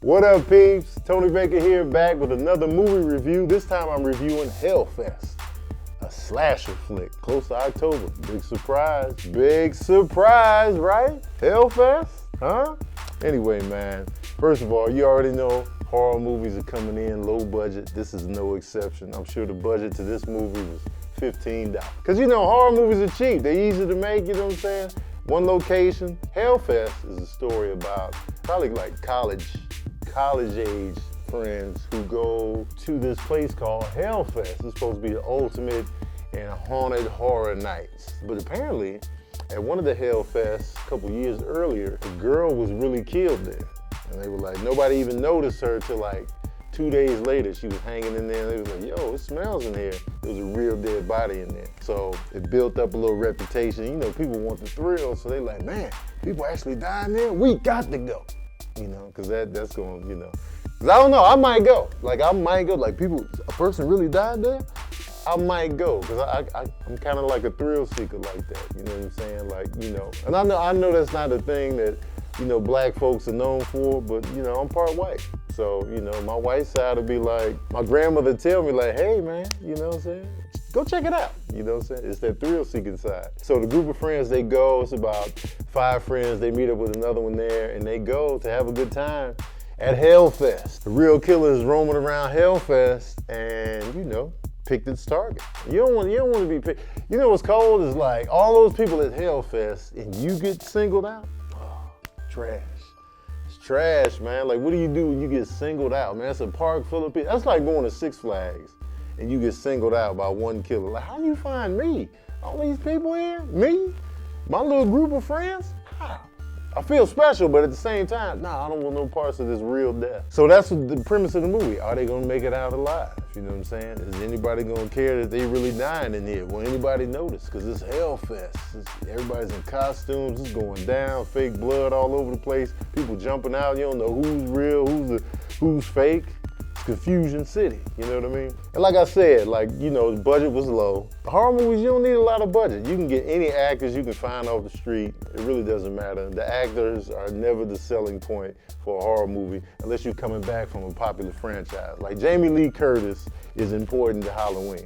What up, peeps? Tony Baker here, back with another movie review. This time I'm reviewing Hellfest, a slasher flick, close to October. Big surprise, right? Hellfest, huh? Anyway, man, first of all, you already know horror movies are coming in low budget. This is no exception. I'm sure the budget to this movie was $15. Because you know, horror movies are cheap. They're easy to make, you know what I'm saying? One location. Hellfest is a story about probably like college age friends who go to this place called Hellfest. It's supposed to be the ultimate in haunted horror nights. But apparently, at one of the Hellfests a couple years earlier, a girl was really killed there. And they were like, nobody even noticed her till like 2 days later. She was hanging in there and they was like, yo, it smells in here. There was a real dead body in there. So it built up a little reputation. You know, people want the thrill, so they like, man, people actually die in there? We got to go. You know, because that's going, you know. Because I don't know, I might go. Like, a person really died there? I might go, because I'm kind of like a thrill seeker like that. You know what I'm saying? Like, you know, and I know that's not a thing that, you know, black folks are known for, but, you know, I'm part white. So, you know, my white side will be like, my grandmother tell me like, hey, man, you know what I'm saying? Go check it out, you know what I'm saying? It's that thrill-seeking side. So the group of friends, they go, it's about 5 friends, they meet up with another one there, and they go to have a good time at Hellfest. The real killer is roaming around Hellfest, and, you know, picked its target. You don't want to be picked. You know what's cold is like, all those people at Hellfest, and you get singled out? Oh, trash. It's trash, man. Like, what do you do when you get singled out, man? It's a park full of people. That's like going to Six Flags and you get singled out by one killer. Like, how do you find me? All these people here? Me? My little group of friends? How? I feel special, but at the same time, nah, I don't want no parts of this real death. So that's the premise of the movie. Are they gonna make it out alive? You know what I'm saying? Is anybody gonna care that they really dying in here? Will anybody notice? Because it's Hellfest. Everybody's in costumes, it's going down, fake blood all over the place. People jumping out, you don't know who's real, who's fake. Confusion City, you know what I mean? And like I said, like, you know, the budget was low. Horror movies, you don't need a lot of budget. You can get any actors you can find off the street. It really doesn't matter. The actors are never the selling point for a horror movie unless you're coming back from a popular franchise. Like Jamie Lee Curtis is important to Halloween.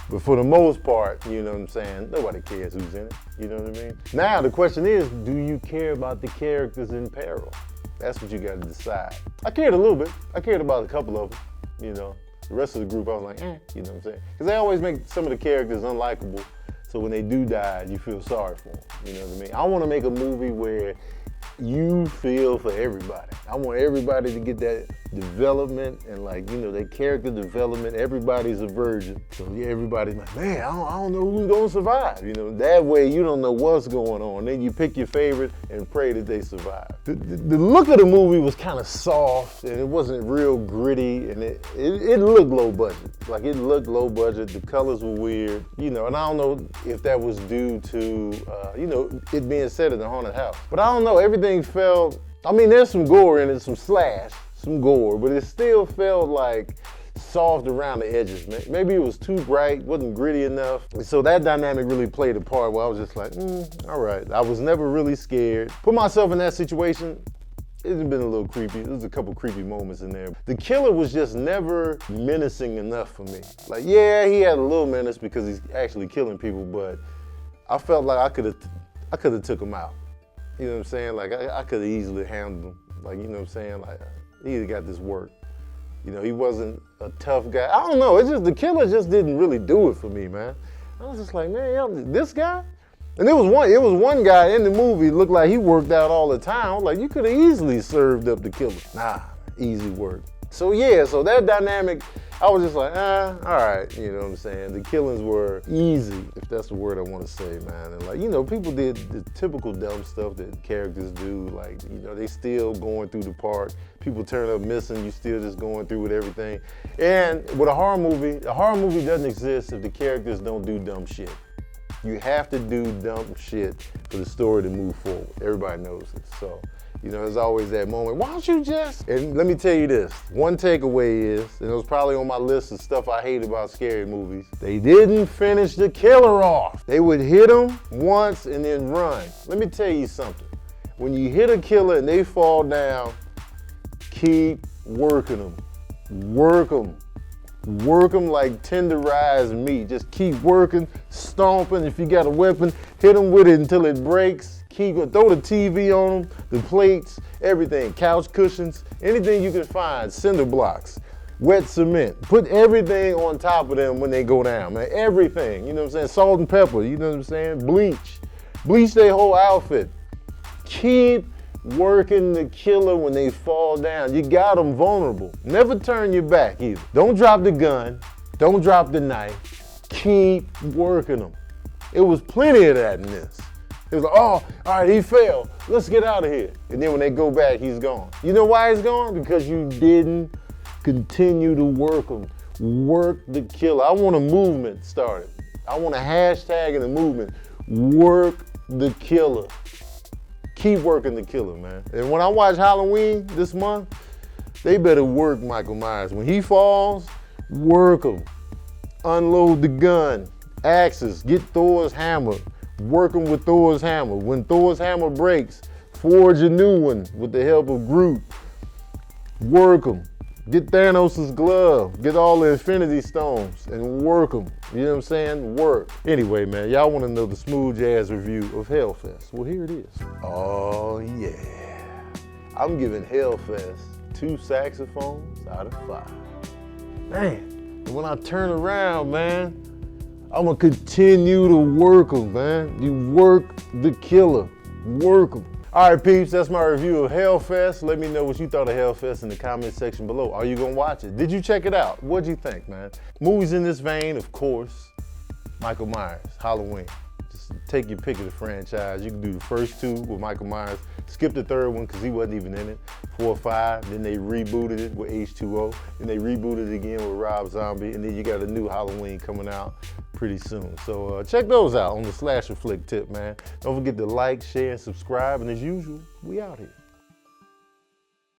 But for the most part, you know what I'm saying, nobody cares who's in it, you know what I mean? Now the question is, do you care about the characters in peril? That's what you gotta decide. I cared a little bit. I cared about a couple of them, you know. The rest of the group, I was like, you know what I'm saying? Because they always make some of the characters unlikable, so when they do die, you feel sorry for them, you know what I mean? I wanna make a movie where you feel for everybody. I want everybody to get that development and, like, you know, that character development. Everybody's a virgin. So yeah, everybody's like, man, I don't know who's gonna survive. You know, that way you don't know what's going on. Then you pick your favorite and pray that they survive. The look of the movie was kind of soft and it wasn't real gritty and it looked low budget. Like, it looked low budget, the colors were weird, you know, and I don't know if that was due to, you know, it being set in a haunted house. But I don't know, everything felt, I mean, there's some gore in it, some gore, but it still felt like soft around the edges. Maybe it was too bright, wasn't gritty enough. So that dynamic really played a part where I was just like, all right. I was never really scared. Put myself in that situation, it's been a little creepy. There's a couple creepy moments in there. The killer was just never menacing enough for me. Like, yeah, he had a little menace because he's actually killing people, but I felt like I could have took him out. You know what I'm saying? Like, I could have easily handled him. Like, you know what I'm saying? Like, he either got this work. You know, he wasn't a tough guy. I don't know, it's just, the killer just didn't really do it for me, man. I was just like, man, this guy? And it was one guy in the movie, looked like he worked out all the time. I was like, you could have easily served up the killer. Nah, easy work. So yeah, so that dynamic, I was just like, all right, you know what I'm saying? The killings were easy, if that's the word I want to say, man. And like, you know, people did the typical dumb stuff that characters do, like, you know, they still going through the park. People turn up missing, you still just going through with everything. And with a horror movie doesn't exist if the characters don't do dumb shit. You have to do dumb shit for the story to move forward. Everybody knows this, so. You know, there's always that moment, why don't you just? And let me tell you this, one takeaway is, and it was probably on my list of stuff I hate about scary movies, they didn't finish the killer off. They would hit him once and then run. Let me tell you something. When you hit a killer and they fall down, Keep working them. Work them. Work them like tenderized meat. Just keep working, stomping. If you got a weapon, hit them with it until it breaks. Keep going. Throw the TV on them, the plates, everything. Couch cushions, anything you can find. Cinder blocks, wet cement. Put everything on top of them when they go down, man. Everything. You know what I'm saying? Salt and pepper. You know what I'm saying? Bleach. Bleach their whole outfit. Keep working the killer when they fall down. You got them vulnerable. Never turn your back either. Don't drop the gun. Don't drop the knife. Keep working them. It was plenty of that in this. It was like, oh, all right, he fell. Let's get out of here. And then when they go back, he's gone. You know why he's gone? Because you didn't continue to work him. Work the killer. I want a movement started. I want a hashtag in the movement. Work the killer. Keep working the killer, man. And when I watch Halloween this month, they better work Michael Myers. When he falls, work him. Unload the gun, axes, get Thor's hammer. Work him with Thor's hammer. When Thor's hammer breaks, forge a new one with the help of Groot. Work him. Get Thanos' glove. Get all the Infinity Stones and work them. You know what I'm saying? Work. Anyway, man, y'all want to know the smooth jazz review of Hellfest. Well, here it is. Oh, yeah. I'm giving Hellfest 2 saxophones out of 5. Man, and when I turn around, man, I'm going to continue to work them, man. You work the killer. Work them. All right, peeps, that's my review of Hellfest. Let me know what you thought of Hellfest in the comment section below. Are you gonna watch it? Did you check it out? What'd you think, man? Movies in this vein, of course, Michael Myers, Halloween. Just take your pick of the franchise. You can do the first 2 with Michael Myers. Skip the 3rd one because he wasn't even in it. 4 or 5, then they rebooted it with H2O. Then they rebooted it again with Rob Zombie. And then you got a new Halloween coming out pretty soon. So check those out on the Slasher Flick tip, man. Don't forget to like, share, and subscribe. And as usual, we out here.